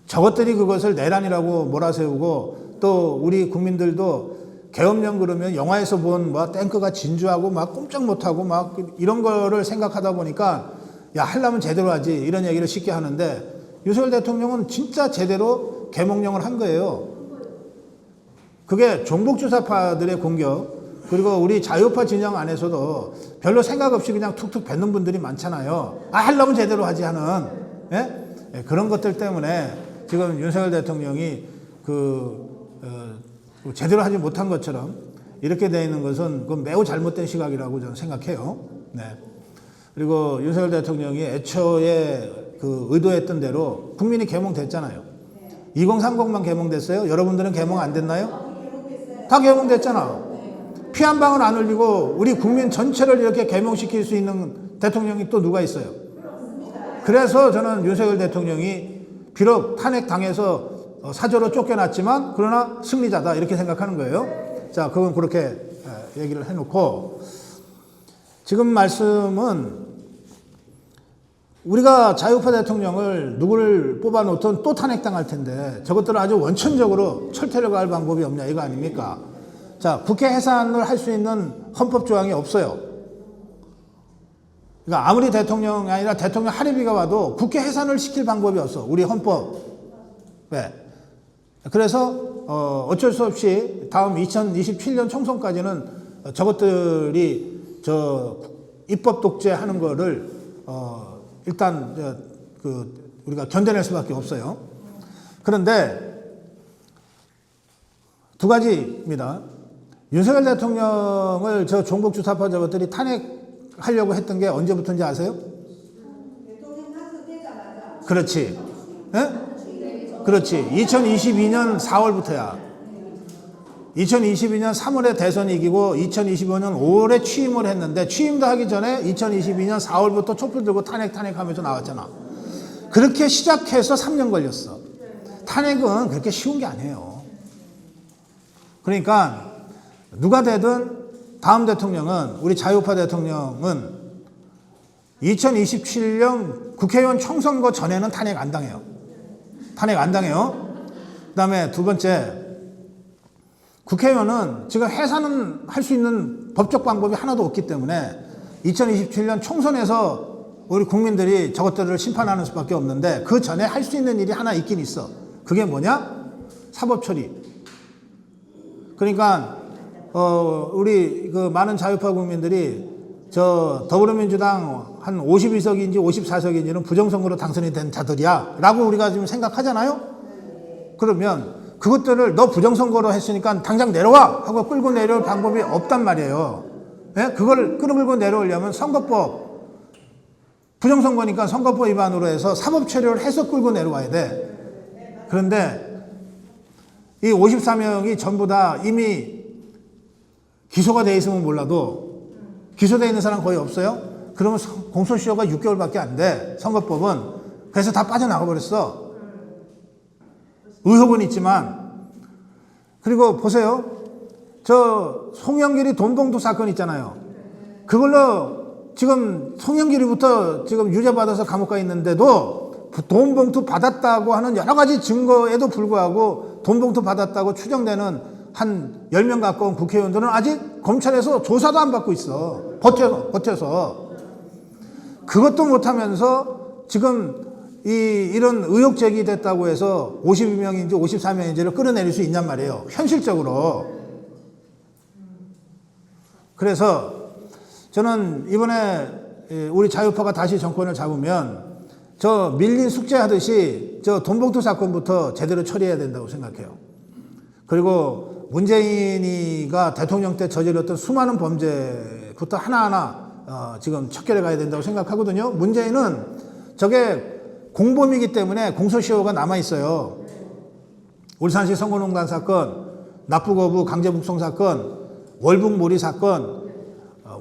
저것들이 그것을 내란이라고 몰아세우고 또 우리 국민들도 계엄령 그러면 영화에서 본 뭐 탱크가 진주하고 막 꼼짝 못하고 막 이런 거를 생각하다 보니까 야, 하려면 제대로 하지 이런 얘기를 쉽게 하는데 윤석열 대통령은 진짜 제대로 계몽령을 한 거예요. 그게 종북주사파들의 공격 그리고 우리 자유파 진영 안에서도 별로 생각 없이 그냥 툭툭 뱉는 분들이 많잖아요. 아, 하려면 제대로 하지 하는 예? 그런 것들 때문에 지금 윤석열 대통령이 제대로 하지 못한 것처럼 이렇게 되어 있는 것은 그건 매우 잘못된 시각이라고 저는 생각해요. 네. 그리고 윤석열 대통령이 애초에 의도했던 대로 국민이 개몽됐잖아요. 2030만 개몽됐어요? 여러분들은 개몽 안 됐나요? 다 개몽됐잖아. 피 한 방울 안 흘리고 우리 국민 전체를 이렇게 개몽시킬 수 있는 대통령이 또 누가 있어요? 그래서 저는 윤석열 대통령이 비록 탄핵당해서 사저로 쫓겨났지만 그러나 승리자다 이렇게 생각하는 거예요. 자, 그건 그렇게 얘기를 해놓고 지금 말씀은 우리가 자유파 대통령을 누구를 뽑아놓든 또 탄핵당할 텐데 저것들을 아주 원천적으로 철퇴를 가할 방법이 없냐 이거 아닙니까? 자, 국회 해산을 할 수 있는 헌법 조항이 없어요. 그러니까 아무리 대통령이 아니라 대통령 할애비가 와도 국회 해산을 시킬 방법이 없어. 우리 헌법. 네. 그래서 어쩔 수 없이 다음 2027년 총선까지는 저것들이 입법 독재하는 거를 일단 우리가 견뎌낼 수밖에 없어요. 그런데 두 가지입니다. 윤석열 대통령을 저 종북주사파 저것들이 탄핵하려고 했던 게 언제부터인지 아세요? 대통령 탄핵되자마자. 그렇지. 예? 그렇지. 2022년 4월부터야. 2022년 3월에 대선 이기고 2025년 5월에 취임을 했는데 취임도 하기 전에 2022년 4월부터 촛불 들고 탄핵하면서 나왔잖아. 그렇게 시작해서 3년 걸렸어. 탄핵은 그렇게 쉬운 게 아니에요. 그러니까 누가 되든 다음 대통령은 우리 자유파 대통령은 2027년 국회의원 총선거 전에는 탄핵 안 당해요. 탄핵 안 당해요. 그 다음에 두 번째, 국회의원은 지금 해산은 할 수 있는 법적 방법이 하나도 없기 때문에 2027년 총선에서 우리 국민들이 저것들을 심판하는 수밖에 없는데 그 전에 할 수 있는 일이 하나 있긴 있어. 그게 뭐냐? 사법 처리. 그러니까 우리 많은 자유파 국민들이 더불어민주당 한 52석인지 54석인지는 부정선거로 당선이 된 자들이야 라고 우리가 지금 생각하잖아요. 그러면 그것들을 너 부정선거로 했으니까 당장 내려와 하고 끌고 내려올 방법이 없단 말이에요. 예? 그걸 끌고 내려오려면 선거법, 부정선거니까 선거법 위반으로 해서 사법 처리를 해서 끌고 내려와야 돼. 그런데 이 54명이 전부 다 이미 기소가 돼 있으면 몰라도 기소되어 있는 사람 거의 없어요. 그러면 공소시효가 6개월밖에 안 돼. 선거법은. 그래서 다 빠져나가 버렸어. 의혹은 있지만. 그리고 보세요. 저 송영길이 돈봉투 사건 있잖아요. 그걸로 지금 송영길이부터 지금 유죄 받아서 감옥 가 있는데도 돈봉투 받았다고 하는 여러 가지 증거에도 불구하고 돈봉투 받았다고 추정되는 한 10명 가까운 국회의원들은 아직 검찰에서 조사도 안 받고 있어. 버텨서. 그것도 못하면서 지금 이런 의혹 제기됐다고 해서 52명인지 54명인지를 끌어내릴 수 있냔 말이에요. 현실적으로. 그래서 저는 이번에 우리 자유파가 다시 정권을 잡으면 저 밀린 숙제하듯이 저 돈봉투 사건부터 제대로 처리해야 된다고 생각해요. 그리고 문재인이가 대통령 때 저질렀던 수많은 범죄부터 하나하나 지금 척결해 가야 된다고 생각하거든요. 문재인은 저게 공범이기 때문에 공소시효가 남아있어요. 울산시 선거농단 사건, 납부거부 강제북송 사건, 월북몰이 사건,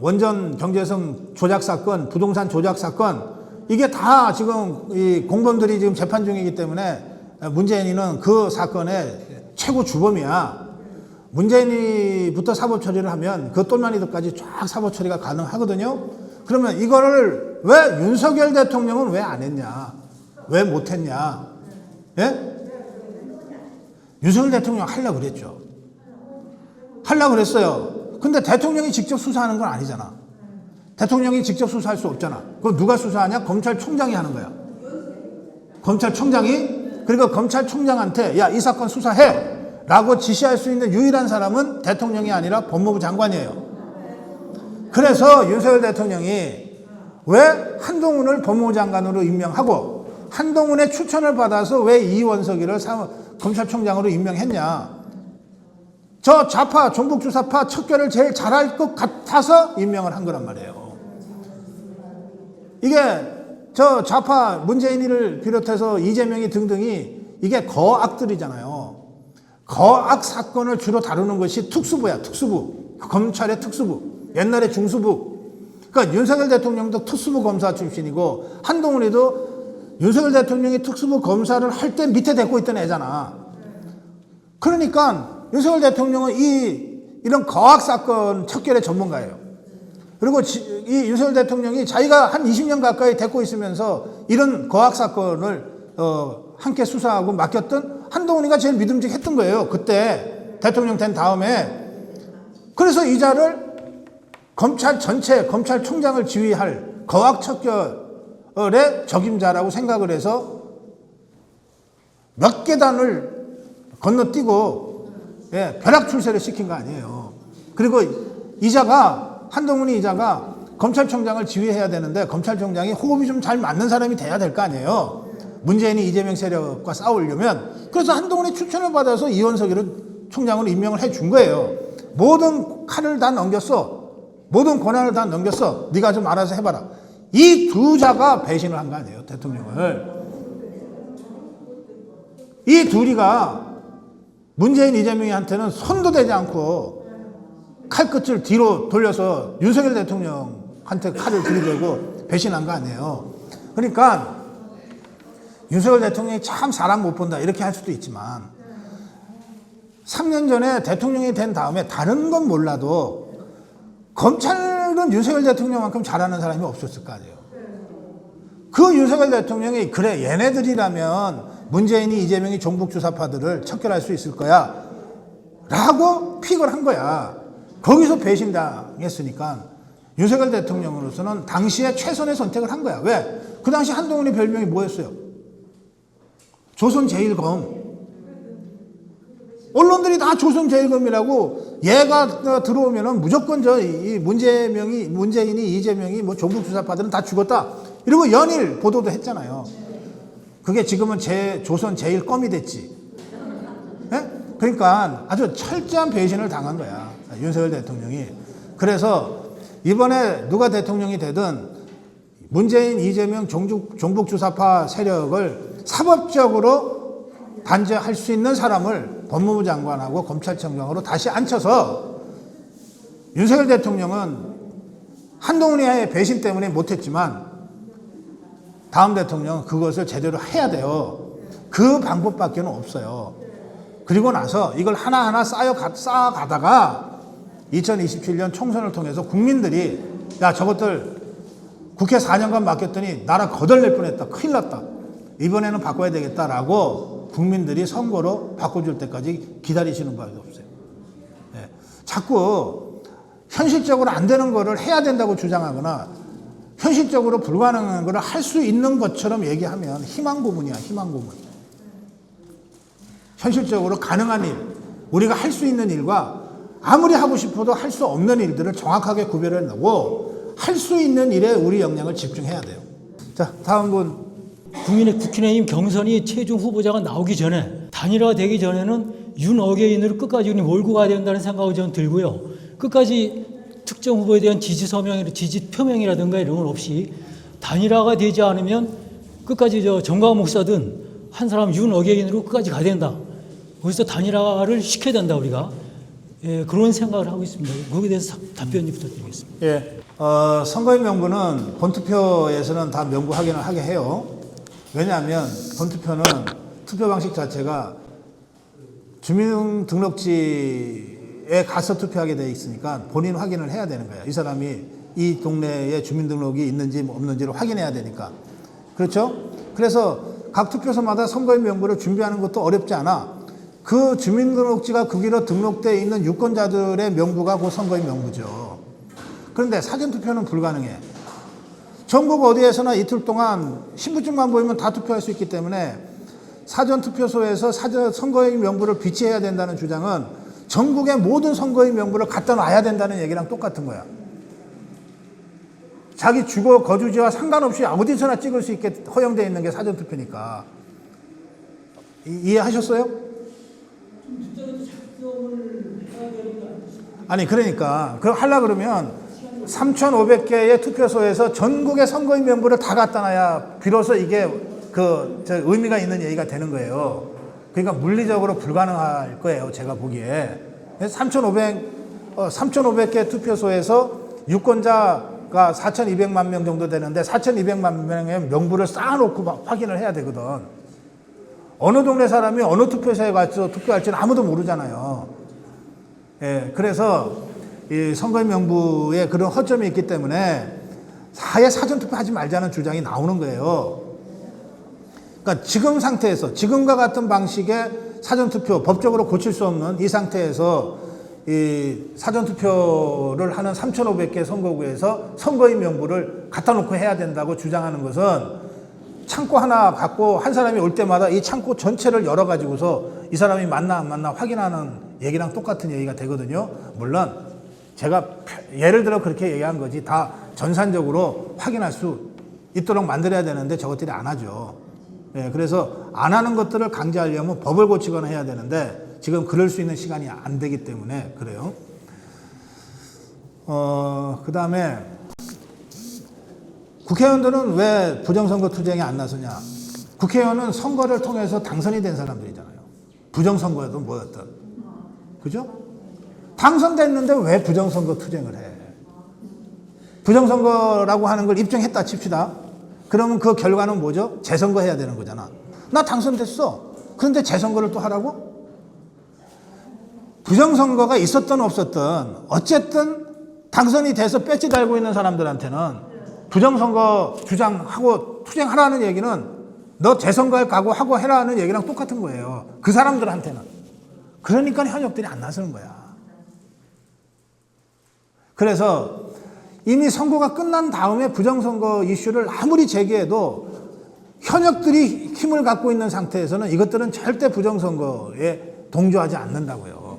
원전 경제성 조작 사건, 부동산 조작 사건, 이게 다 지금 이 공범들이 지금 재판 중이기 때문에 문재인이는 그 사건의 최고 주범이야. 문재인이부터 사법 처리를 하면 그 똘마니들까지 쫙 사법 처리가 가능하거든요. 그러면 이거를 왜 윤석열 대통령은 왜 안 했냐? 왜 못 했냐? 예? 윤석열 대통령 하려고 그랬죠. 하려고 그랬어요. 근데 대통령이 직접 수사하는 건 아니잖아. 대통령이 직접 수사할 수 없잖아. 그럼 누가 수사하냐? 검찰총장이 하는 거야. 검찰총장이. 그리고 검찰총장한테 야, 이 사건 수사해 라고 지시할 수 있는 유일한 사람은 대통령이 아니라 법무부 장관이에요. 그래서 윤석열 대통령이 왜 한동훈을 법무부 장관으로 임명하고 한동훈의 추천을 받아서 왜 이원석이를 검찰총장으로 임명했냐. 저 좌파 종북주사파 척결을 제일 잘할 것 같아서 임명을 한 거란 말이에요. 이게 저 좌파 문재인이를 비롯해서 이재명이 등등이 이게 거악들이잖아요. 거악 사건을 주로 다루는 것이 특수부야. 특수부. 검찰의 특수부. 옛날에 중수부. 그러니까 윤석열 대통령도 특수부 검사 출신이고 한동훈이도 윤석열 대통령이 특수부 검사를 할 때 밑에 데리고 있던 애잖아. 그러니까 윤석열 대통령은 이런 거악 사건 척결의 전문가예요. 그리고 이 윤석열 대통령이 자기가 한 20년 가까이 데리고 있으면서 이런 거악 사건을 함께 수사하고 맡겼던 한동훈이가 제일 믿음직했던 거예요. 그때 대통령 된 다음에. 그래서 이 자를 검찰 전체 검찰총장을 지휘할 거악 척결의 적임자라고 생각을 해서 몇 계단을 건너뛰고 벼락 출세를 시킨 거 아니에요. 그리고 한동훈이 이자가 검찰총장을 지휘해야 되는데 검찰총장이 호흡이 좀 잘 맞는 사람이 돼야 될 거 아니에요. 문재인이 이재명 세력과 싸우려면. 그래서 한동훈의 추천을 받아서 이원석이를 총장으로 임명을 해준 거예요. 모든 칼을 다 넘겼어. 모든 권한을 다 넘겼어. 네가 좀 알아서 해봐라. 이 두 자가 배신을 한 거 아니에요. 대통령을. 이 둘이가 문재인 이재명한테는 손도 대지 않고 칼끝을 뒤로 돌려서 윤석열 대통령한테 칼을 들이대고 배신한 거 아니에요. 그러니까 윤석열 대통령이 참 사람 못 본다 이렇게 할 수도 있지만 3년 전에 대통령이 된 다음에 다른 건 몰라도 검찰은 윤석열 대통령만큼 잘하는 사람이 없었을 거 아니에요. 그 윤석열 대통령이 그래 얘네들이라면 문재인이 이재명이 종북주사파들을 척결할 수 있을 거야 라고 픽을 한 거야. 거기서 배신당했으니까 윤석열 대통령으로서는 당시에 최선의 선택을 한 거야. 왜? 그 당시 한동훈의 별명이 뭐였어요? 조선제일검. 언론들이 다 조선제일검이라고 얘가 들어오면은 무조건 이 문재인이 이재명이 뭐 종북주사파들은 다 죽었다. 이러고 연일 보도도 했잖아요. 그게 지금은 조선제일검이 됐지. 예? 그러니까 아주 철저한 배신을 당한 거야. 윤석열 대통령이. 그래서 이번에 누가 대통령이 되든 문재인, 이재명 종북주사파 세력을 사법적으로 단죄할 수 있는 사람을 법무부 장관하고 검찰총장으로 다시 앉혀서 윤석열 대통령은 한동훈의 배신 때문에 못했지만 다음 대통령은 그것을 제대로 해야 돼요. 그 방법밖에 없어요. 그리고 나서 이걸 하나하나 쌓아가다가 2027년 총선을 통해서 국민들이 야 저것들 국회 4년간 맡겼더니 나라 거덜낼 뻔했다. 큰일 났다. 이번에는 바꿔야 되겠다라고 국민들이 선거로 바꿔줄 때까지 기다리시는 밖에 없어요. 예. 자꾸 현실적으로 안 되는 거를 해야 된다고 주장하거나 현실적으로 불가능한 거를 할 수 있는 것처럼 얘기하면 희망 고문이야. 희망 고문. 현실적으로 가능한 일, 우리가 할 수 있는 일과 아무리 하고 싶어도 할 수 없는 일들을 정확하게 구별해 놓고 할 수 있는 일에 우리 역량을 집중해야 돼요. 자, 다음 분. 국민의힘 경선이 최종 후보자가 나오기 전에 단일화 되기 전에는 윤어게인으로 끝까지 몰고 가야 된다는 생각이 저는 들고요. 끝까지 특정 후보에 대한 지지 표명이라든가 이런 건 없이 단일화가 되지 않으면 끝까지 정광 목사든 한 사람 윤어게인으로 끝까지 가야 된다. 거기서 단일화를 시켜야 된다 우리가. 그런 생각을 하고 있습니다. 거기에 대해서 답변 부탁드리겠습니다. 예, 선거인 명부는 본투표에서는 다 명부 확인을 하게 해요. 왜냐하면 본투표는 투표 방식 자체가 주민등록지 에 가서 투표하게 돼 있으니까 본인 확인을 해야 되는 거예요. 이 사람이 이 동네에 주민등록이 있는지 없는지를 확인해야 되니까. 그렇죠? 그래서 각 투표소마다 선거인 명부를 준비하는 것도 어렵지 않아. 그 주민등록지가 거기로 등록되어 있는 유권자들의 명부가 그 선거인 명부죠. 그런데 사전투표는 불가능해. 전국 어디에서나 이틀 동안 신분증만 보이면 다 투표할 수 있기 때문에 사전투표소에서 선거인 명부를 비치해야 된다는 주장은 전국의 모든 선거인 명부를 갖다 놔야 된다는 얘기랑 똑같은 거야. 자기 주거 거주지와 상관없이 어디서나 찍을 수 있게 허용되어 있는 게 사전투표니까. 이해하셨어요? 아니 그러니까 그걸 하려고 그러면 3,500개의 투표소에서 전국의 선거인 명부를 다 갖다 놔야 비로소 이게 의미가 있는 얘기가 되는 거예요. 그러니까 물리적으로 불가능할 거예요. 제가 보기에. 3,500개 투표소에서 유권자가 4,200만 명 정도 되는데 4,200만 명의 명부를 쌓아놓고 확인을 해야 되거든. 어느 동네 사람이 어느 투표소에 가서 투표할지는 아무도 모르잖아요. 예, 그래서 이 선거인 명부에 그런 허점이 있기 때문에 아예 사전투표하지 말자는 주장이 나오는 거예요. 그러니까 지금 상태에서 지금과 같은 방식의 사전투표 법적으로 고칠 수 없는 이 상태에서 이 사전투표를 하는 3,500개 선거구에서 선거인 명부를 갖다 놓고 해야 된다고 주장하는 것은 창고 하나 갖고 한 사람이 올 때마다 이 창고 전체를 열어가지고서 이 사람이 맞나 안 맞나 확인하는 얘기랑 똑같은 얘기가 되거든요. 물론 제가 예를 들어 그렇게 얘기한 거지 다 전산적으로 확인할 수 있도록 만들어야 되는데 저것들이 안 하죠. 예, 그래서 안 하는 것들을 강제하려면 법을 고치거나 해야 되는데 지금 그럴 수 있는 시간이 안 되기 때문에 그래요. 그 다음에 국회의원들은 왜 부정선거 투쟁에 안 나서냐. 국회의원은 선거를 통해서 당선이 된 사람들이잖아요. 부정선거였든 뭐였든. 그죠? 당선됐는데 왜 부정선거 투쟁을 해? 부정선거라고 하는 걸 입증했다 칩시다. 그러면 그 결과는 뭐죠? 재선거 해야 되는 거잖아. 나 당선됐어. 그런데 재선거를 또 하라고? 부정선거가 있었든 없었든 어쨌든 당선이 돼서 배지 달고 있는 사람들한테는 부정선거 주장하고 투쟁하라는 얘기는 너 재선거에 각오하고 해라는 얘기랑 똑같은 거예요. 그 사람들한테는. 그러니까 현역들이 안 나서는 거야. 그래서 이미 선거가 끝난 다음에 부정선거 이슈를 아무리 제기해도 현역들이 힘을 갖고 있는 상태에서는 이것들은 절대 부정선거에 동조하지 않는다고요.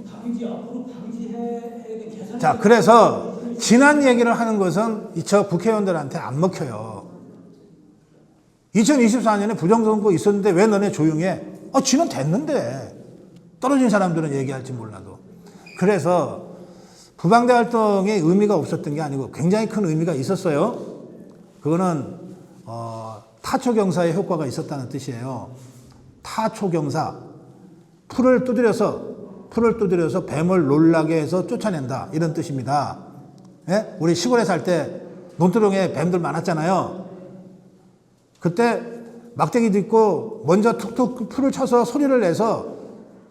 자, 그래서 지난 얘기를 하는 것은 저 국회의원들한테 안 먹혀요. 2024년에 부정선거 있었는데 왜 너네 조용해? 지는 됐는데. 떨어진 사람들은 얘기할지 몰라도. 그래서 부방대 활동에 의미가 없었던 게 아니고 굉장히 큰 의미가 있었어요. 그거는 타초경사의 효과가 있었다는 뜻이에요. 타초경사, 풀을 두드려서 뱀을 놀라게 해서 쫓아낸다 이런 뜻입니다. 예? 우리 시골에 살 때 논두렁에 뱀들 많았잖아요. 그때 막대기도 있고 먼저 툭툭 풀을 쳐서 소리를 내서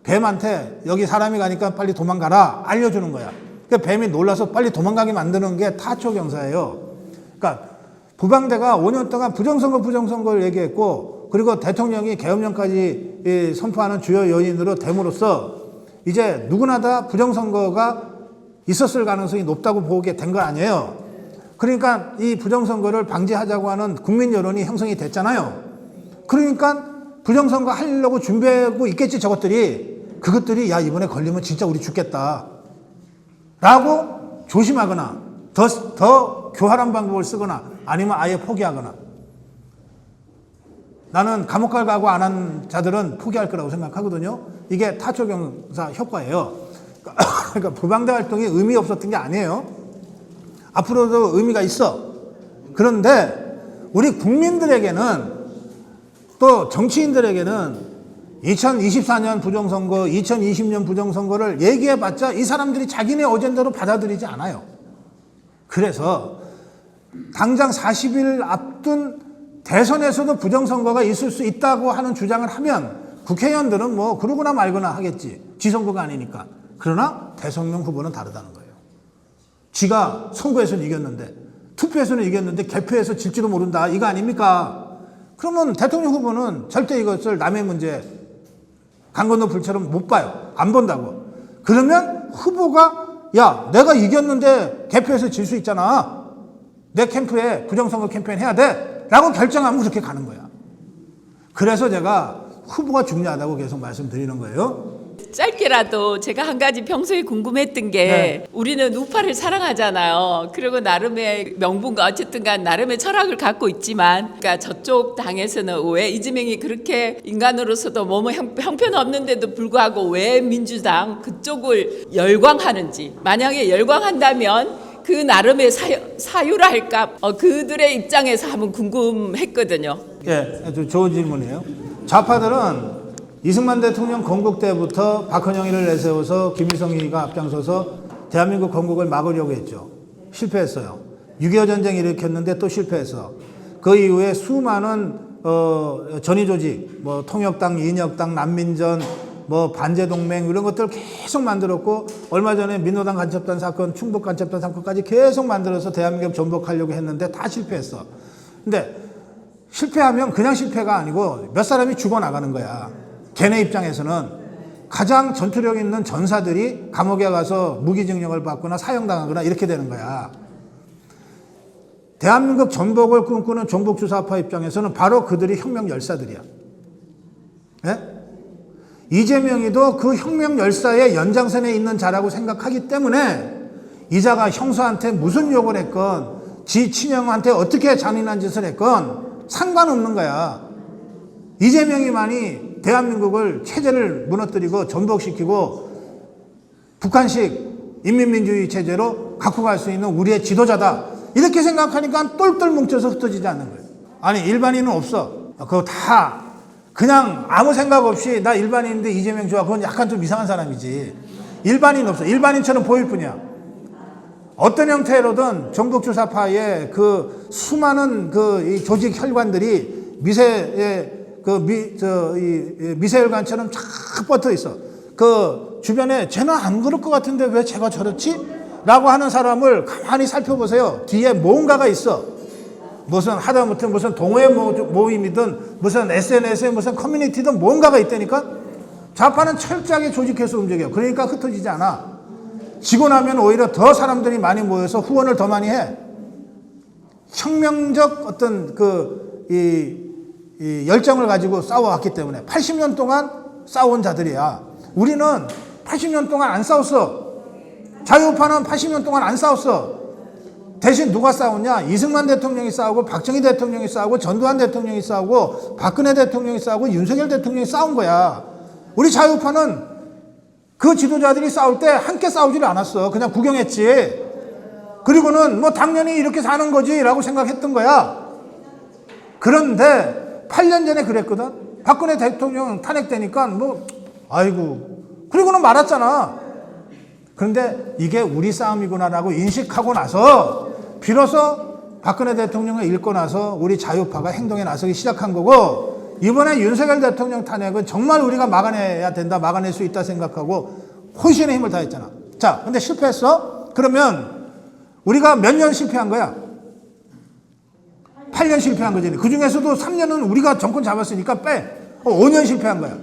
뱀한테 여기 사람이 가니까 빨리 도망가라 알려주는 거야. 그러니까 뱀이 놀라서 빨리 도망가게 만드는 게 타초경사예요. 그러니까 부방대가 5년 동안 부정선거를 얘기했고 그리고 대통령이 계엄령까지 선포하는 주요 요인으로 됨으로써 이제 누구나 다 부정선거가 있었을 가능성이 높다고 보게 된 거 아니에요. 그러니까 이 부정선거를 방지하자고 하는 국민 여론이 형성이 됐잖아요. 그러니까 부정선거 하려고 준비하고 있겠지 그것들이 야 이번에 걸리면 진짜 우리 죽겠다 라고 조심하거나 더 교활한 방법을 쓰거나 아니면 아예 포기하거나. 나는 감옥 갈 각오 안 한 자들은 포기할 거라고 생각하거든요. 이게 타초경사 효과예요. 그러니까 부방대 활동이 의미 없었던 게 아니에요. 앞으로도 의미가 있어. 그런데 우리 국민들에게는 또 정치인들에게는 2024년 부정선거, 2020년 부정선거를 얘기해봤자 이 사람들이 자기네 어젠다로 받아들이지 않아요. 그래서 당장 40일 앞둔 대선에서도 부정선거가 있을 수 있다고 하는 주장을 하면 국회의원들은 뭐 그러거나 말거나 하겠지. 지선거가 아니니까. 그러나 대통령 후보는 다르다는 거예요. 지가 선거에서는 이겼는데, 투표에서는 이겼는데 개표에서 질지도 모른다. 이거 아닙니까? 그러면 대통령 후보는 절대 이것을 남의 문제, 강 건너 불처럼 못 봐요. 안 본다고. 그러면 후보가 야, 내가 이겼는데 개표에서 질 수 있잖아. 내 캠프에 부정선거 캠페인 해야 돼. 라고 결정하면 그렇게 가는 거야. 그래서 제가 후보가 중요하다고 계속 말씀드리는 거예요. 짧게라도 제가 한 가지 평소에 궁금했던 게 네. 우리는 우파를 사랑하잖아요. 그리고 나름의 명분과 어쨌든 간 나름의 철학을 갖고 있지만 그러니까 저쪽 당에서는 왜 이재명이 그렇게 인간으로서도 뭐뭐 형편없는데도 불구하고 왜 민주당 그쪽을 열광하는지 만약에 열광한다면 그 나름의 사유랄까 그들의 입장에서 한번 궁금했거든요. 예, 아주 좋은 질문이에요. 좌파들은 이승만 대통령 건국 때부터 박헌영이를 내세워서 김일성이가 앞장서서 대한민국 건국을 막으려고 했죠. 실패했어요. 6.25 전쟁 일으켰는데 또 실패했어. 그 이후에 수많은 전위 조직, 뭐 통역당, 인혁당, 난민전, 뭐 반제동맹 이런 것들을 계속 만들었고 얼마 전에 민노당 간첩단 사건, 충북 간첩단 사건까지 계속 만들어서 대한민국 전복하려고 했는데 다 실패했어. 근데 실패하면 그냥 실패가 아니고 몇 사람이 죽어나가는 거야. 걔네 입장에서는 가장 전투력 있는 전사들이 감옥에 가서 무기징역을 받거나 사형당하거나 이렇게 되는 거야. 대한민국 전복을 꿈꾸는 종북주사파 입장에서는 바로 그들이 혁명 열사들이야. 예? 이재명이도 그 혁명 열사의 연장선에 있는 자라고 생각하기 때문에 이 자가 형수한테 무슨 욕을 했건 지 친형한테 어떻게 잔인한 짓을 했건 상관없는 거야. 이재명이만이 대한민국을 체제를 무너뜨리고 전복시키고 북한식 인민민주주의 체제로 갖고 갈 수 있는 우리의 지도자다. 이렇게 생각하니까 똘똘 뭉쳐서 흩어지지 않는 거예요. 아니 일반인은 없어. 그거 다 그냥 아무 생각 없이 나 일반인인데 이재명 좋아. 그건 약간 좀 이상한 사람이지. 일반인 없어. 일반인처럼 보일 뿐이야. 어떤 형태로든 정복주사파의 그 수많은 이 조직 혈관들이 미세의 미세혈관처럼 쫙 뻗어 있어. 그 주변에 쟤는 안 그럴 것 같은데 왜 쟤가 저렇지? 라고 하는 사람을 가만히 살펴보세요. 뒤에 뭔가가 있어. 무슨 하다못해 무슨 동호회 모임이든 무슨 SNS에 무슨 커뮤니티든 뭔가가 있다니까. 좌파는 철저하게 조직해서 움직여. 그러니까 흩어지지 않아. 지고 나면 오히려 더 사람들이 많이 모여서 후원을 더 많이 해. 혁명적 어떤 이 열정을 가지고 싸워왔기 때문에 80년 동안 싸워온 자들이야. 우리는 80년 동안 안 싸웠어. 자유우파는 80년 동안 안 싸웠어. 대신 누가 싸웠냐? 이승만 대통령이 싸우고 박정희 대통령이 싸우고 전두환 대통령이 싸우고 박근혜 대통령이 싸우고 윤석열 대통령이 싸운 거야. 우리 자유우파는 그 지도자들이 싸울 때 함께 싸우질 않았어. 그냥 구경했지. 그리고는 뭐 당연히 이렇게 사는 거지 라고 생각했던 거야. 그런데 8년 전에 그랬거든. 박근혜 대통령 탄핵되니까 아이고 그리고는 말았잖아. 그런데 이게 우리 싸움이구나라고 인식하고 나서 비로소 박근혜 대통령을 잃고 나서 우리 자유파가 행동에 나서기 시작한 거고 이번에 윤석열 대통령 탄핵은 정말 우리가 막아내야 된다. 막아낼 수 있다 생각하고 혼신의 힘을 다했잖아. 자, 근데 실패했어? 그러면 우리가 몇 년 실패한 거야? 8년 실패한 거지. 그 중에서도 3년은 우리가 정권 잡았으니까 빼. 5년 실패한 거야.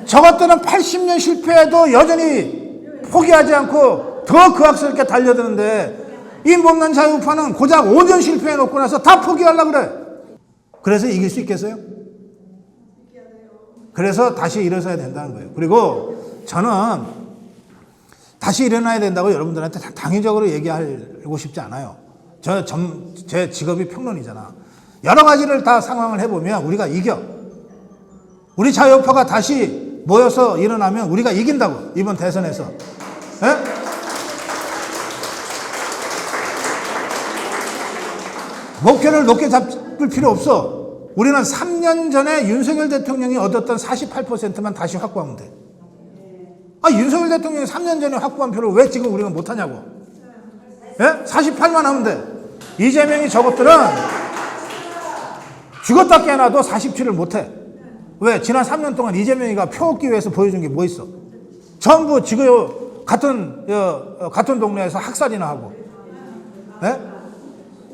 저것들은 80년 실패해도 여전히 포기하지 않고 더 그악스럽게 달려드는데 이 못난 자유파는 고작 5년 실패해놓고 나서 다 포기하려고 그래. 그래서 이길 수 있겠어요? 그래서 다시 일어서야 된다는 거예요. 그리고 저는 다시 일어나야 된다고 여러분들한테 당위적으로 얘기하고 싶지 않아요. 제 직업이 평론이잖아. 여러 가지를 다 상황을 해보면 우리가 이겨. 우리 자유파가 다시 모여서 일어나면 우리가 이긴다고. 이번 대선에서. 에? 목표를 높게 잡을 필요 없어. 우리는 3년 전에 윤석열 대통령이 얻었던 48%만 다시 확보하면 돼. 윤석열 대통령이 3년 전에 확보한 표를 왜 지금 우리가 못하냐고. 예? 48만 하면 돼. 이재명이 저것들은 죽었다 깨어나도 47을 못해. 왜? 지난 3년 동안 이재명이가 표 얻기 위해서 보여준 게 뭐 있어? 전부 지금 같은 동네에서 학살이나 하고. 네?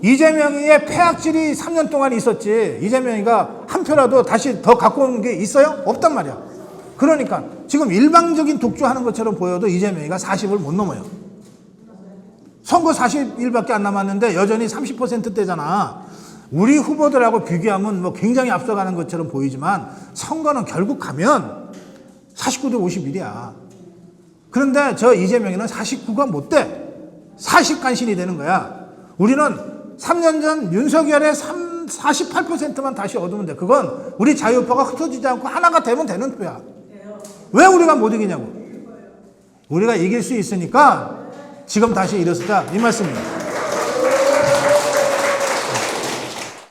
이재명이의 패악질이 3년 동안 있었지. 이재명이가 한 표라도 다시 더 갖고 온 게 있어요? 없단 말이야. 그러니까 지금 일방적인 독주하는 것처럼 보여도 이재명이가 40을 못 넘어요. 선거 40일밖에 안 남았는데 여전히 30%대잖아. 우리 후보들하고 비교하면 뭐 굉장히 앞서가는 것처럼 보이지만 선거는 결국 가면 49대 51이야. 그런데 저 이재명이는 49가 못 돼. 40간신이 되는 거야. 우리는 3년 전 윤석열의 48%만 다시 얻으면 돼. 그건 우리 자유파가 흩어지지 않고 하나가 되면 되는 표야. 왜 우리가 못 이기냐고. 우리가 이길 수 있으니까 지금 다시 일어서자 이 말씀입니다.